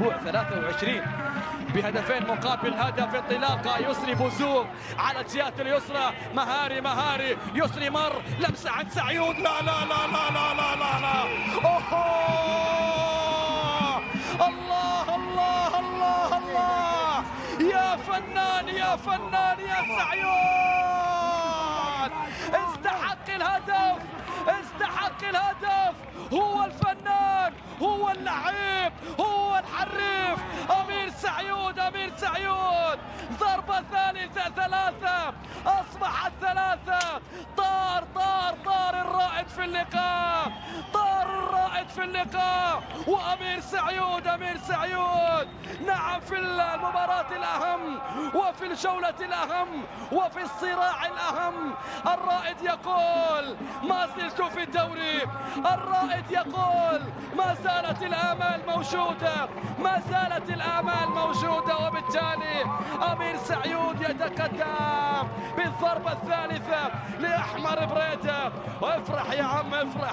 الأسبوع 23 بهدفين مقابل هدف. انطلاقة يسري بوزوق على الجهة اليسرى، مهاري يسري، مر لمسة عن سعيود، لا لا لا لا لا لا لا, لا. أوه! الله الله الله الله، يا فنان يا فنان يا سعيود، استحق الهدف، استحق الهدف. هو الفنان، هو اللعيب، هو الحريف، أمير سعيود، أمير سعيود. ضربة ثالثة، ثلاثة، أصبحت ثلاثة. طار الرائد في اللقاء، طار الرائد في اللقاء، وأمير سعيود، أمير سعيود نعم في المباراة الأهم وفي الجولة الأهم وفي الصراع الأهم. الرائد يقول ما زلت في الدوري، الرائد يقول ما زالت الآمال موجودة، ما زالت الآمال موجودة، وبالتالي أمير سعيود يتقدم بالضربة الثالثة لأحمر بريدة. وافرح يا عم افرح.